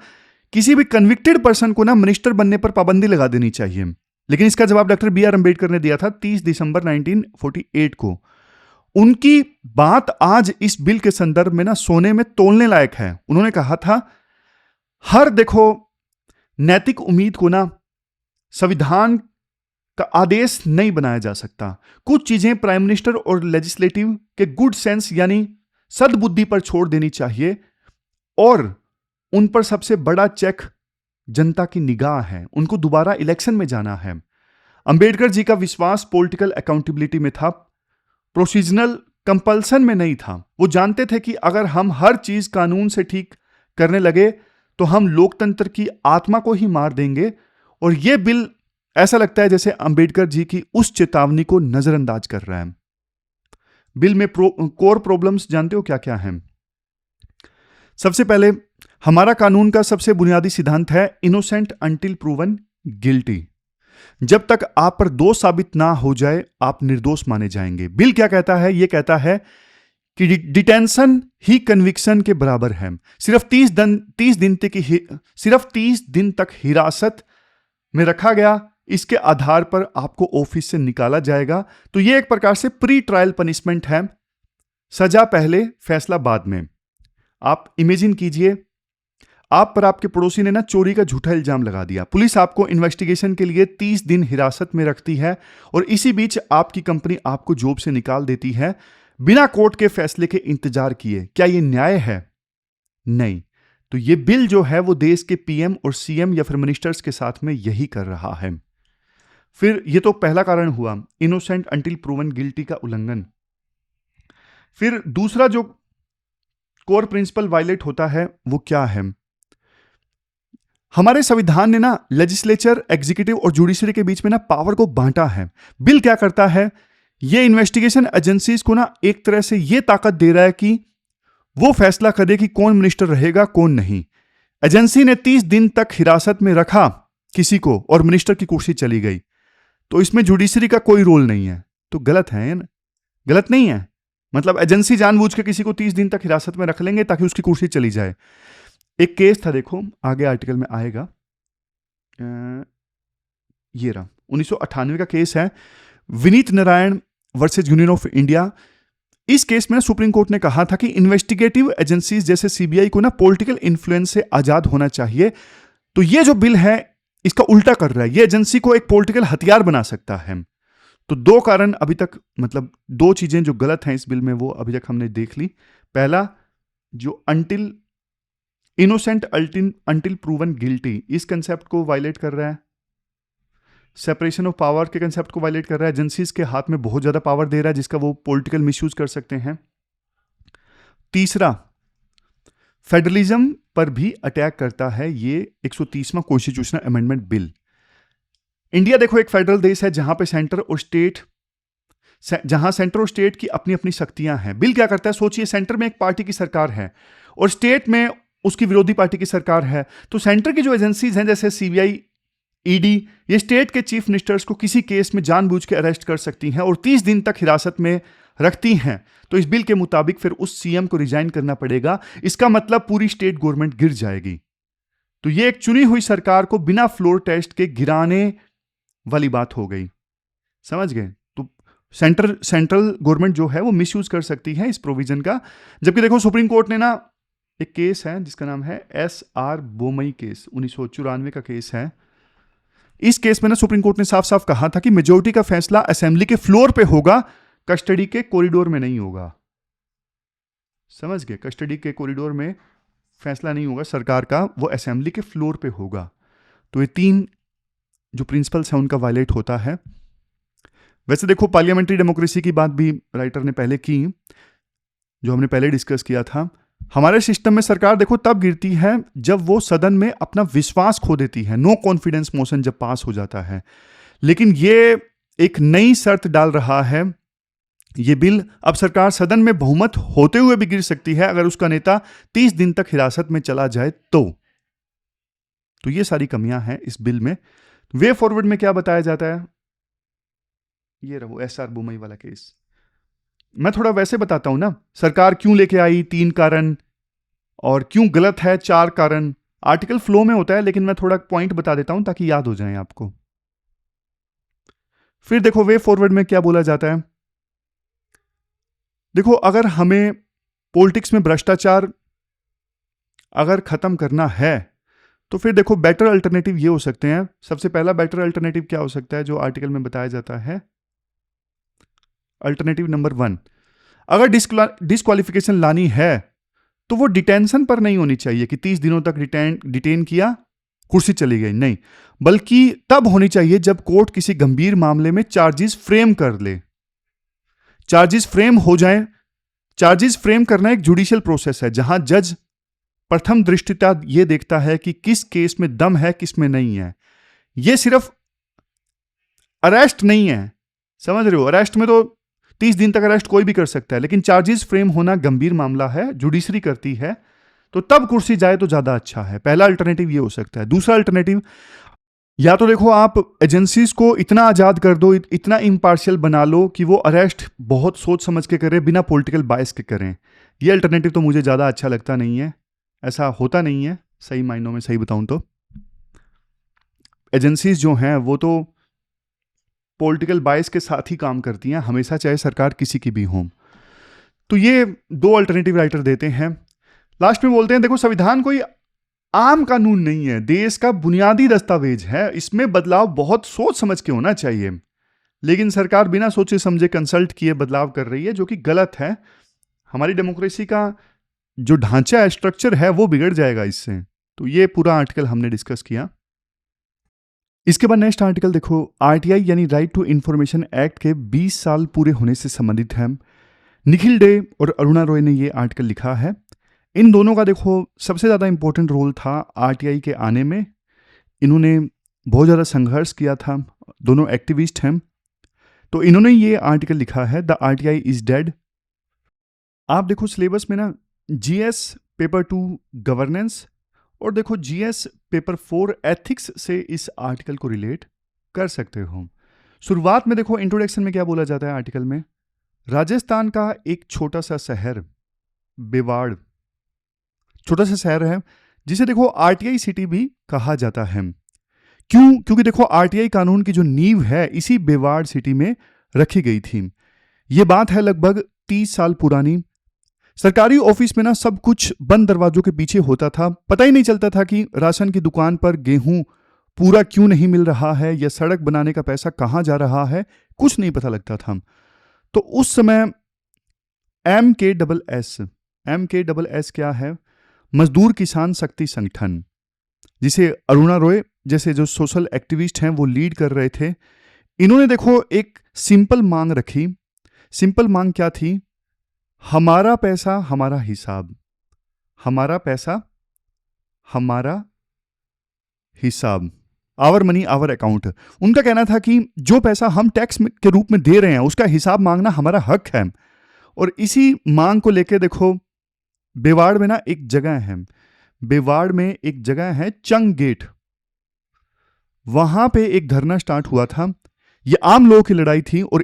किसी भी कन्विक्टेड पर्सन को ना मिनिस्टर बनने पर पाबंदी लगा देनी चाहिए। लेकिन इसका जवाब डॉक्टर बी.आर. अम्बेडकर ने दिया था 30 दिसंबर 1948 को। उनकी बात आज इस बिल के संदर्भ में ना सोने में तोलने लायक है। उन्होंने कहा था हर देखो नैतिक उम्मीद को ना संविधान का आदेश नहीं बनाया जा सकता। कुछ चीजें प्राइम मिनिस्टर और लेजिस्लेटिव के गुड सेंस यानी सद्बुद्धि पर छोड़ देनी चाहिए, और उन पर सबसे बड़ा चेक जनता की निगाह है। उनको दोबारा इलेक्शन में जाना है। अंबेडकर जी का विश्वास पॉलिटिकल अकाउंटेबिलिटी में था, प्रोसीजनल कंपल्सन में नहीं था। वो जानते थे कि अगर हम हर चीज कानून से ठीक करने लगे तो हम लोकतंत्र की आत्मा को ही मार देंगे। और यह बिल ऐसा लगता है जैसे अंबेडकर जी की उस चेतावनी को नजरअंदाज कर रहा है। बिल में कोर प्रॉब्लम्स जानते हो क्या क्या हैं? सबसे पहले हमारा कानून का सबसे बुनियादी सिद्धांत है इनोसेंट अंटिल प्रूवन गिल्टी। जब तक आप पर दोष साबित ना हो जाए आप निर्दोष माने जाएंगे। बिल क्या कहता है? यह कहता है कि डिटेंशन ही कन्विक्शन के बराबर है। सिर्फ 30 दिन तक हिरासत में रखा गया, इसके आधार पर आपको ऑफिस से निकाला जाएगा। तो यह एक प्रकार से प्री ट्रायल पनिशमेंट है, सजा पहले फैसला बाद में। आप इमेजिन कीजिए, आप पर आपके पड़ोसी ने ना चोरी का झूठा इल्जाम लगा दिया। पुलिस आपको इन्वेस्टिगेशन के लिए 30 दिन हिरासत में रखती है और इसी बीच आपकी कंपनी आपको जॉब से निकाल देती है बिना कोर्ट के फैसले के इंतजार किए। क्या यह न्याय है? नहीं। तो यह बिल जो है वो देश के पीएम और सीएम या फिर मिनिस्टर्स के साथ में यही कर रहा है। फिर ये तो पहला कारण हुआ, इनोसेंट अंटिल प्रूवन गिल्टी का उल्लंघन। फिर दूसरा जो कोर प्रिंसिपल वायलेट होता है वो क्या है? हमारे संविधान ने ना लेजिस्लेचर, एग्जीक्यूटिव और जुडिशरी के बीच में ना पावर को बांटा है। बिल क्या करता है, ये इन्वेस्टिगेशन एजेंसीज को ना एक तरह से ये ताकत दे रहा है कि वो फैसला करे कि कौन मिनिस्टर रहेगा कौन नहीं। एजेंसी ने 30 दिन तक हिरासत में रखा किसी को और मिनिस्टर की कुर्सी चली गई, तो इसमें जुडिशरी का कोई रोल नहीं है, तो गलत है ना? गलत नहीं है, मतलब एजेंसी जानबूझ के किसी को 30 दिन तक हिरासत में रख लेंगे ताकि उसकी कुर्सी चली जाए। एक केस था, देखो आगे आर्टिकल में आएगा, ये रहा 1998 का केस है, Vineet Narayan versus union of India. इस केस में सुप्रीम कोर्ट ने कहा था कि इन्वेस्टिगेटिव एजेंसीज जैसे सीबीआई को ना पॉलिटिकल इन्फ्लुएंस से आजाद होना चाहिए। तो ये जो बिल है इसका उल्टा कर रहा है, ये एजेंसी को एक पॉलिटिकल हथियार बना सकता है। तो दो कारण अभी तक, मतलब दो चीजें जो गलत हैं इस बिल में वो अभी तक हमने देख ली। पहला, जो until innocent until proven guilty, इस कंसेप्ट को वायलेट कर रहा है। सेपरेशन ऑफ पावर के कंसेप्ट को वायलेट कर रहा है, एजेंसीज के हाथ में बहुत ज्यादा पावर दे रहा है जिसका वो पॉलिटिकल मिसयूज कर सकते हैं। तीसरा, फेडरलिज्म पर भी अटैक करता है ये 130वां कॉन्स्टिट्यूशनल अमेंडमेंट बिल। इंडिया देखो एक फेडरल देश है जहां सेंटर और स्टेट की अपनी अपनी शक्तियां हैं। बिल क्या करता है, सोचिए सेंटर में एक पार्टी की सरकार है और स्टेट में उसकी विरोधी पार्टी की सरकार है, तो सेंटर की जो एजेंसीज हैं जैसे सीबीआई, ईडी, ये स्टेट के चीफ मिनिस्टर्स को किसी केस में जानबूझ के अरेस्ट कर सकती हैं और 30 दिन तक हिरासत में रखती हैं। तो इस बिल के मुताबिक फिर उस सीएम को रिजाइन करना पड़ेगा। इसका मतलब पूरी स्टेट गवर्नमेंट गिर जाएगी। तो ये एक चुनी हुई सरकार को बिना फ्लोर टेस्ट के गिराने वाली बात हो गई, समझ गए? तो सेंट्रल गवर्नमेंट जो है वो मिसयूज कर सकती है इस प्रोविजन का। जबकि देखो सुप्रीम कोर्ट ने ना एक केस है जिसका नाम है SR बोमई केस, 1994 का केस है। इस केस में ना सुप्रीम कोर्ट ने साफ साफ कहा था कि मेजोरिटी का फैसला असेंबली के फ्लोर पे होगा, कस्टडी के कॉरिडोर में नहीं होगा। समझ गए? कस्टडी के कॉरिडोर में फैसला नहीं होगा सरकार का, वो असेंबली के फ्लोर पे होगा। तो ये तीन जो प्रिंसिपल्स हैं उनका वायलेट होता है। वैसे देखो पार्लियामेंट्री डेमोक्रेसी की बात भी राइटर ने पहले की, जो हमने पहले डिस्कस किया था। हमारे सिस्टम में सरकार देखो तब गिरती है जब वो सदन में अपना विश्वास खो देती है, नो कॉन्फिडेंस मोशन जब पास हो जाता है। लेकिन ये एक नई शर्त डाल रहा है ये बिल, अब सरकार सदन में बहुमत होते हुए भी गिर सकती है अगर उसका नेता 30 दिन तक हिरासत में चला जाए तो ये सारी कमियां हैं इस बिल में। वे फॉरवर्ड में क्या बताया जाता है, ये रहो SR बोमई वाला केस। मैं थोड़ा वैसे बताता हूं ना, सरकार क्यों लेके आई 3 कारण और क्यों गलत है 4 कारण। आर्टिकल फ्लो में होता है लेकिन मैं थोड़ा पॉइंट बता देता हूं ताकि याद हो जाए आपको। फिर देखो वे फॉरवर्ड में क्या बोला जाता है। देखो अगर हमें पॉलिटिक्स में भ्रष्टाचार अगर खत्म करना है तो फिर देखो बेटर अल्टरनेटिव ये हो सकते हैं। सबसे पहला बेटर अल्टरनेटिव क्या हो सकता है जो आर्टिकल में बताया जाता है, अल्टरनेटिव नंबर 1, अगर डिस्क्वालिफिकेशन लानी है तो वो डिटेंशन पर नहीं होनी चाहिए कि 30 दिनों तक डिटेन किया, कुर्सी चली गई, नहीं, बल्कि तब होनी चाहिए जब कोर्ट किसी गंभीर मामले में चार्जेस फ्रेम कर ले। चार्जेस फ्रेम हो जाए, चार्जेस फ्रेम करना एक जुडिशियल प्रोसेस है जहां जज प्रथम दृष्टिता यह देखता है कि किस केस में दम है किस में नहीं है। यह सिर्फ अरेस्ट नहीं है, समझ रहे हो? अरेस्ट में तो 30 दिन तक अरेस्ट कोई भी कर सकता है, लेकिन चार्जेस फ्रेम होना गंभीर मामला है, जुडिशरी करती है, तो तब कुर्सी जाए तो ज्यादा अच्छा है। पहला अल्टरनेटिव ये हो सकता है। दूसरा अल्टरनेटिव, या तो देखो आप एजेंसीज को इतना आजाद कर दो, इतना इम्पार्शियल बना लो कि वो अरेस्ट बहुत सोच समझ के करें, बिना पॉलिटिकल बायस के करें। ये अल्टरनेटिव तो मुझे ज्यादा अच्छा लगता नहीं है, ऐसा होता नहीं है सही मायनों में। सही बताऊं तो एजेंसीज जो हैं वो तो पॉलिटिकल बायस के साथ ही काम करती हैं हमेशा, चाहे सरकार किसी की भी हो। तो ये 2 अल्टरनेटिव राइटर देते हैं। लास्ट में बोलते हैं देखो संविधान कोई आम कानून नहीं है, देश का बुनियादी दस्तावेज है, इसमें बदलाव बहुत सोच समझ के होना चाहिए। लेकिन सरकार बिना सोचे समझे कंसल्ट किए बदलाव कर रही है, जो कि गलत है। हमारी डेमोक्रेसी का जो ढांचा है, स्ट्रक्चर है, वो बिगड़ जाएगा इससे। तो ये पूरा आर्टिकल हमने डिस्कस किया। इसके बाद नेक्स्ट आर्टिकल देखो, आरटीआई यानी राइट टू इंफॉर्मेशन एक्ट के 20 साल पूरे होने से संबंधित है। निखिल डे और अरुणा रॉय ने ये आर्टिकल लिखा है। इन दोनों का देखो सबसे ज़्यादा इंपॉर्टेंट रोल था आरटीआई के आने में। इन्होंने बहुत ज़्यादा संघर्ष किया था, दोनों एक्टिविस्ट हैं। तो इन्होंने ये आर्टिकल लिखा है, द आरटीआई इज डेड। आप देखो सिलेबस में ना जीएस पेपर 2 गवर्नेंस और देखो जीएस पेपर 4 एथिक्स से इस आर्टिकल को रिलेट कर सकते हो। शुरुआत में देखो इंट्रोडक्शन में क्या बोला जाता है आर्टिकल में, राजस्थान का एक छोटा सा शहर बेवाड़, छोटा सा शहर है जिसे देखो आरटीआई सिटी भी कहा जाता है। क्योंकि देखो आरटीआई कानून की जो नींव है इसी बेवाड़ सिटी में रखी गई थी। ये बात है लगभग 30 साल पुरानी। सरकारी ऑफिस में ना सब कुछ बंद दरवाजों के पीछे होता था। पता ही नहीं चलता था कि राशन की दुकान पर गेहूं पूरा क्यों नहीं मिल रहा है या सड़क बनाने का पैसा कहाँ जा रहा है, कुछ नहीं पता लगता था। तो उस समय MKSS क्या है, मजदूर किसान शक्ति संगठन, जिसे अरुणा रॉय जैसे जो सोशल एक्टिविस्ट हैं वो लीड कर रहे थे। इन्होंने देखो एक सिंपल मांग रखी। सिंपल मांग क्या थी, हमारा पैसा हमारा हिसाब, हमारा पैसा हमारा हिसाब, आवर मनी आवर अकाउंट। उनका कहना था कि जो पैसा हम टैक्स के रूप में दे रहे हैं उसका हिसाब मांगना हमारा हक है। और इसी मांग को लेकर देखो बेवाड़ में ना एक जगह है, बेवाड़ में एक जगह है चंग गेट, वहां पे एक धरना स्टार्ट हुआ था। ये आम लोगों की लड़ाई थी और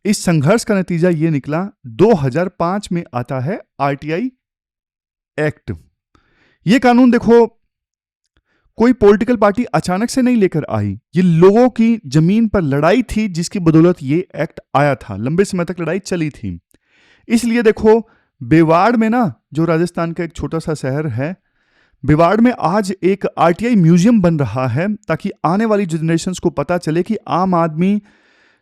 इस संघर्ष का नतीजा ये निकला 2005 में आता है आरटीआई एक्ट। ये कानून देखो कोई पॉलिटिकल पार्टी अचानक से नहीं लेकर आई, ये लोगों की जमीन पर लड़ाई थी जिसकी बदौलत ये एक्ट आया था। लंबे समय तक लड़ाई चली थी। इसलिए देखो बेवाड़ में ना, जो राजस्थान का एक छोटा सा शहर है, बेवाड़ में आज एक आरटीआई म्यूजियम बन रहा है ताकि आने वाली जनरेशन्स को पता चले कि आम आदमी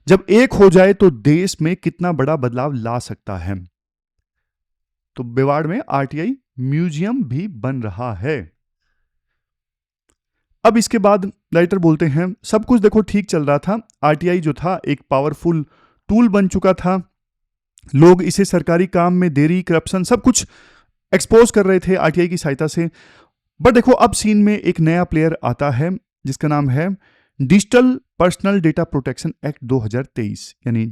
जब एक हो जाए तो देश में कितना बड़ा बदलाव ला सकता है। तो बेवाड़ में आरटीआई म्यूजियम भी बन रहा है। अब इसके बाद राइटर बोलते हैं सब कुछ देखो ठीक चल रहा था। आरटीआई जो था एक पावरफुल टूल बन चुका था। लोग इसे सरकारी काम में देरी, करप्शन सब कुछ एक्सपोज कर रहे थे आरटीआई की सहायता से। बट देखो अब सीन में एक नया प्लेयर आता है जिसका नाम है digital personal data protection act 2023 यानी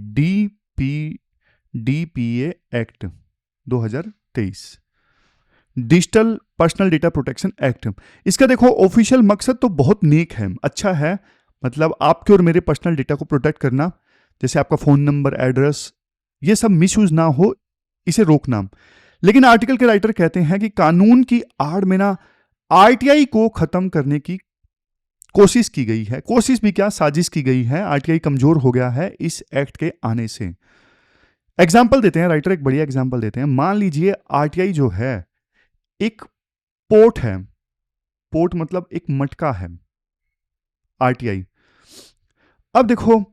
DPA act 2023, digital personal data protection act. इसका देखो ऑफिशियल मकसद तो बहुत नेक है, अच्छा है, मतलब आपके और मेरे पर्सनल डेटा को प्रोटेक्ट करना, जैसे आपका फोन नंबर, एड्रेस, ये सब मिसयूज ना हो, इसे रोकना। लेकिन आर्टिकल के राइटर कहते हैं कि कानून की आड़ में ना आरटीआई को खत्म करने की कोशिश की गई है। कोशिश भी क्या, साजिश की गई है। आरटीआई कमजोर हो गया है इस एक्ट के आने से। एग्जाम्पल देते हैं राइटर, एक बढ़िया एग्जाम्पल देते हैं। मान लीजिए आरटीआई जो है एक पोर्ट है, पोर्ट मतलब एक मटका है आरटीआई। अब देखो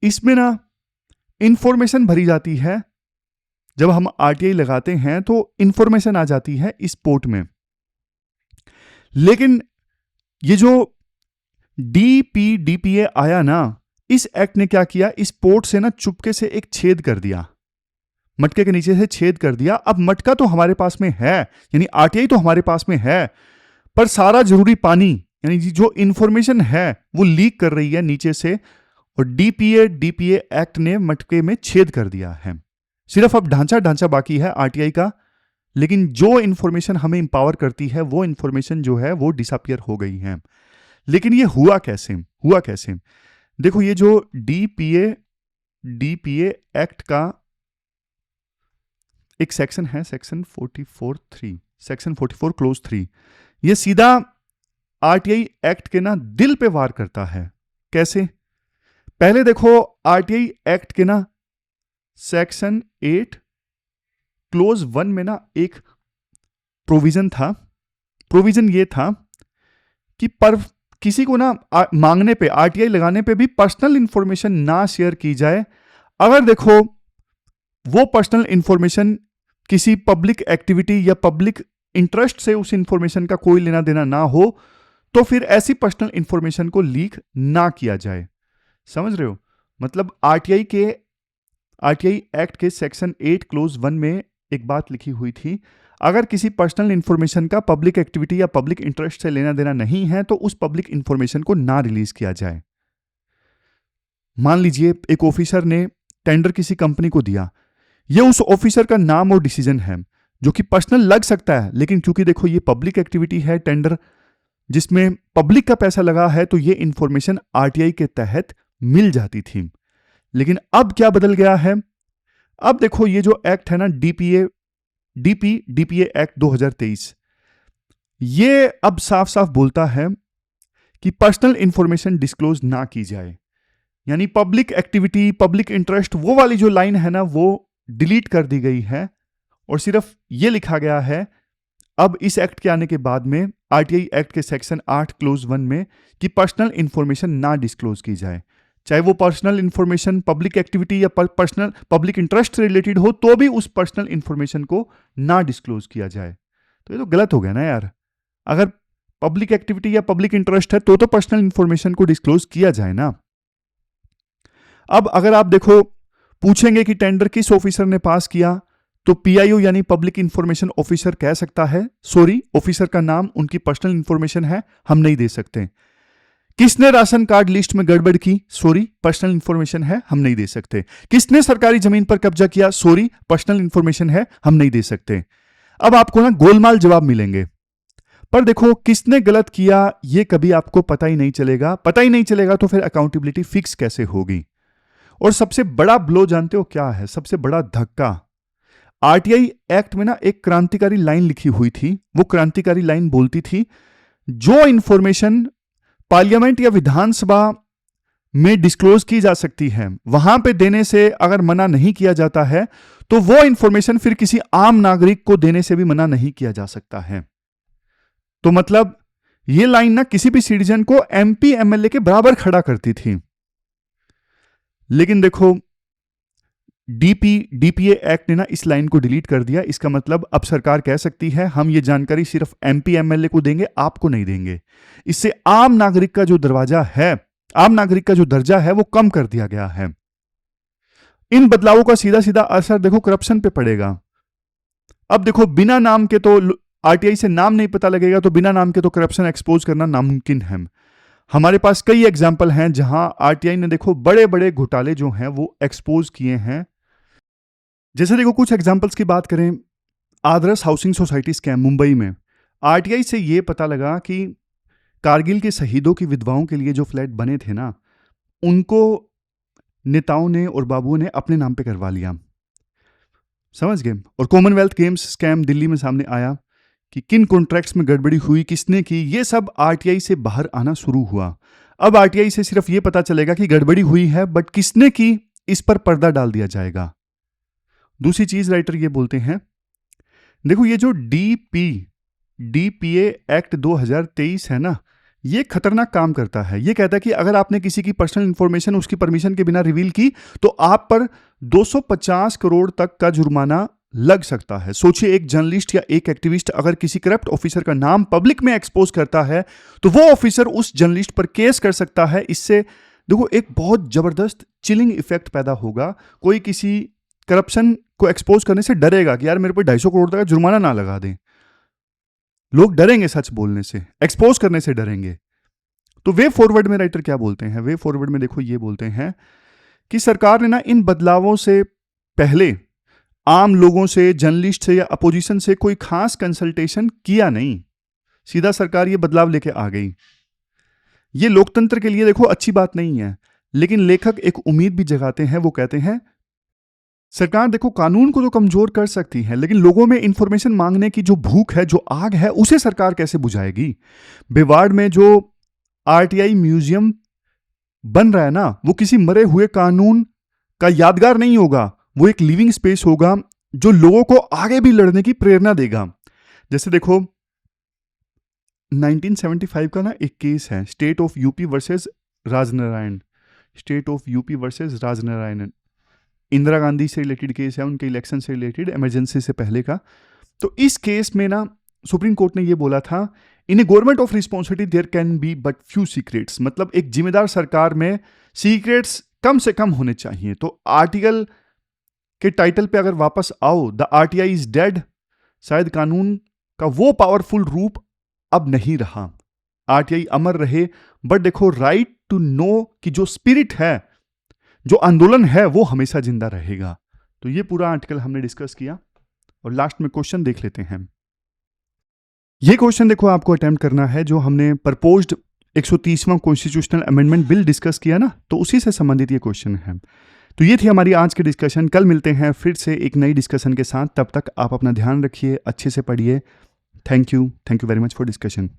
इसमें ना इंफॉर्मेशन भरी जाती है। जब हम आरटीआई लगाते हैं तो इंफॉर्मेशन आ जाती है इस पोर्ट में। लेकिन ये जो डीपीए आया ना, इस एक्ट ने क्या किया, इस पोर्ट से ना चुपके से एक छेद कर दिया, मटके के नीचे से छेद कर दिया। अब मटका तो हमारे पास में है, यानी आरटीआई तो हमारे पास में है, पर सारा जरूरी पानी यानी जो इंफॉर्मेशन है वो लीक कर रही है नीचे से, और डीपीए एक्ट ने मटके में छेद कर दिया है। सिर्फ अब ढांचा बाकी है आरटीआई का, लेकिन जो इंफॉर्मेशन हमें इंपावर करती है वो इंफॉर्मेशन जो है वो डिसअपियर हो गई है। लेकिन ये हुआ कैसे? देखो ये जो डीपीए एक्ट का एक सेक्शन है, सेक्शन 44 क्लोज 3, ये सीधा आरटीआई एक्ट के ना दिल पे वार करता है। कैसे? पहले देखो आरटीआई एक्ट के ना सेक्शन 8 क्लोज 1 में ना एक प्रोविजन था। प्रोविजन ये था कि पर किसी को ना मांगने पे, आरटीआई लगाने पे भी पर्सनल इंफॉर्मेशन ना शेयर की जाए। अगर देखो वो पर्सनल इंफॉर्मेशन किसी पब्लिक एक्टिविटी या पब्लिक इंटरेस्ट से उस इंफॉर्मेशन का कोई लेना देना ना हो, तो फिर ऐसी पर्सनल इंफॉर्मेशन को लीक ना किया जाए। समझ रहे हो? मतलब आरटीआई एक्ट के सेक्शन 8 क्लोज 1 में एक बात लिखी हुई थी, अगर किसी पर्सनल इंफॉर्मेशन का पब्लिक एक्टिविटी या पब्लिक इंटरेस्ट से लेना देना नहीं है तो उस पब्लिक इंफॉर्मेशन को ना रिलीज किया जाए। मान लीजिए एक ऑफिसर ने टेंडर किसी कंपनी को दिया, यह उस ऑफिसर का नाम और डिसीजन है जो कि पर्सनल लग सकता है, लेकिन क्योंकि देखो ये पब्लिक एक्टिविटी है, टेंडर जिसमें पब्लिक का पैसा लगा है, तो ये इंफॉर्मेशन आरटीआई के तहत मिल जाती थी। लेकिन अब क्या बदल गया है? अब देखो ये जो एक्ट है ना, डीपीए एक्ट 2023, ये अब साफ साफ बोलता है कि पर्सनल इंफॉर्मेशन डिस्क्लोज ना की जाए। यानी पब्लिक एक्टिविटी, पब्लिक इंटरेस्ट, वो वाली जो लाइन है ना, वो डिलीट कर दी गई है और सिर्फ ये लिखा गया है अब इस एक्ट के आने के बाद में, आरटीआई एक्ट के सेक्शन 8 क्लोज 1 में, कि पर्सनल इंफॉर्मेशन ना डिस्क्लोज की जाए। चाहे वो पर्सनल इंफॉर्मेशन पब्लिक एक्टिविटी या पर्सनल पब्लिक इंटरेस्ट से रिलेटेड हो, तो भी उस पर्सनल इंफॉर्मेशन को ना डिस्क्लोज किया जाए। तो ये तो गलत हो गया ना यार। अगर पब्लिक एक्टिविटी या पब्लिक इंटरेस्ट है तो पर्सनल इंफॉर्मेशन को डिस्क्लोज किया जाए ना। अब अगर आप देखो, पूछेंगे कि टेंडर किस ऑफिसर ने पास किया, तो पीआईओ यानी पब्लिक इंफॉर्मेशन ऑफिसर कह सकता है, सॉरी ऑफिसर का नाम उनकी पर्सनल इंफॉर्मेशन है, हम नहीं दे सकते। किसने राशन कार्ड लिस्ट में गड़बड़ की, सॉरी पर्सनल इंफॉर्मेशन है, हम नहीं दे सकते। किसने सरकारी जमीन पर कब्जा किया, सॉरी पर्सनल इंफॉर्मेशन है, हम नहीं दे सकते। अब आपको ना गोलमाल जवाब मिलेंगे, पर देखो किसने गलत किया ये कभी आपको पता ही नहीं चलेगा। पता ही नहीं चलेगा तो फिर अकाउंटेबिलिटी फिक्स कैसे होगी? और सबसे बड़ा ब्लो जानते हो क्या है? सबसे बड़ा धक्का, आरटीआई एक्ट में ना एक क्रांतिकारी लाइन लिखी हुई थी। वो क्रांतिकारी लाइन बोलती थी, जो इंफॉर्मेशन पार्लियामेंट या विधानसभा में डिस्क्लोज की जा सकती है, वहां पे देने से अगर मना नहीं किया जाता है, तो वो इंफॉर्मेशन फिर किसी आम नागरिक को देने से भी मना नहीं किया जा सकता है। तो मतलब ये लाइन ना किसी भी सिटीजन को एमपी एमएलए के बराबर खड़ा करती थी। लेकिन देखो डीपीए एक्ट ने ना इस लाइन को डिलीट कर दिया। इसका मतलब अब सरकार कह सकती है हम ये जानकारी सिर्फ एमपी एमएलए को देंगे, आपको नहीं देंगे। इससे आम नागरिक का जो दरवाजा है, आम नागरिक का जो दर्जा है, वो कम कर दिया गया है। इन बदलावों का सीधा सीधा असर देखो करप्शन पे पड़ेगा। अब देखो बिना नाम के तो आरटीआई से नाम नहीं पता लगेगा, तो बिना नाम के तो करप्शन एक्सपोज करना नामुमकिन है। हमारे पास कई एग्जाम्पल हैं जहां आरटीआई ने देखो बड़े बड़े घोटाले जो हैं वो एक्सपोज किए हैं। जैसे देखो कुछ एग्जाम्पल्स की बात करें, आदर्श हाउसिंग सोसाइटी स्कैम मुंबई में आरटीआई से ये पता लगा कि कारगिल के शहीदों की विधवाओं के लिए जो फ्लैट बने थे ना, उनको नेताओं ने और बाबुओं ने अपने नाम पे करवा लिया। समझ गए? और कॉमनवेल्थ गेम्स स्कैम दिल्ली में सामने आया कि किन कॉन्ट्रैक्ट्स में गड़बड़ी हुई, किसने की, ये सब आरटीआई से बाहर आना शुरू हुआ। अब आरटीआई से सिर्फ ये पता चलेगा कि गड़बड़ी हुई है, बट किसने की इस पर पर्दा डाल दिया जाएगा। दूसरी चीज राइटर ये बोलते हैं, देखो ये जो डीपीए एक्ट 2023 है ना, ये खतरनाक काम करता है। ये कहता है कि अगर आपने किसी की पर्सनल इंफॉर्मेशन उसकी परमिशन के बिना रिवील की, तो आप पर 250 करोड़ तक का जुर्माना लग सकता है। सोचिए एक जर्नलिस्ट या एक एक्टिविस्ट अगर किसी करप्ट ऑफिसर का नाम पब्लिक में एक्सपोज करता है, तो वो ऑफिसर उस जर्नलिस्ट पर केस कर सकता है। इससे देखो एक बहुत जबरदस्त चिलिंग इफेक्ट पैदा होगा। कोई किसी करप्शन को एक्सपोज करने से डरेगा कि यार मेरे पर 250 करोड़ तक का जुर्माना ना लगा दें। लोग डरेंगे सच बोलने से, एक्सपोज करने से डरेंगे। तो वे फॉरवर्ड में राइटर क्या बोलते हैं? वे फॉरवर्ड में देखो ये बोलते हैं कि सरकार ने ना इन बदलावों से पहले आम लोगों से, जर्नलिस्ट से या अपोजिशन से कोई खास कंसल्टेशन किया नहीं, सीधा सरकार ये बदलाव लेके आ गई। ये लोकतंत्र के लिए देखो अच्छी बात नहीं है, लेकिन लेखक एक उम्मीद भी जगाते हैं। वो कहते हैं सरकार देखो कानून को तो कमजोर कर सकती है, लेकिन लोगों में इंफॉर्मेशन मांगने की जो भूख है, जो आग है, उसे सरकार कैसे बुझाएगी? बेवाड़ में जो आरटीआई म्यूजियम बन रहा है ना, वो किसी मरे हुए कानून का यादगार नहीं होगा, वो एक लिविंग स्पेस होगा जो लोगों को आगे भी लड़ने की प्रेरणा देगा। जैसे देखो 1975 का ना एक केस है, state of UP versus Rajnarayan, state of UP versus Rajnarayan. Indira Gandhi से रिलेटेड केस है, उनके इलेक्शन से रिलेटेड, इमरजेंसी से पहले का। तो इस केस में ना सुप्रीम कोर्ट ने ये बोला था, in a government of responsibility there can be but few secrets, मतलब एक जिम्मेदार सरकार में सीक्रेट्स कम से कम होने चाहिए। तो आर्टिकल के टाइटल पे अगर वापस आओ, द आरटीआई इज डेड, शायद कानून का वो पावरफुल रूप अब नहीं रहा, आरटीआई अमर रहे। बट देखो, राइट टू नो की जो स्पिरिट है, जो आंदोलन है, वो हमेशा जिंदा रहेगा। तो ये पूरा आर्टिकल हमने डिस्कस किया और लास्ट में क्वेश्चन देख लेते हैं। ये क्वेश्चन देखो आपको अटेम्प्ट करना है, जो हमने प्रपोज्ड 130वां कॉन्स्टिट्यूशनल अमेंडमेंट बिल डिस्कस किया ना, तो उसी से संबंधित ये क्वेश्चन है। तो ये थी हमारी आज की डिस्कशन। कल मिलते हैं फिर से एक नई डिस्कशन के साथ। तब तक आप अपना ध्यान रखिए, अच्छे से पढ़िए। Thank you very much for discussion.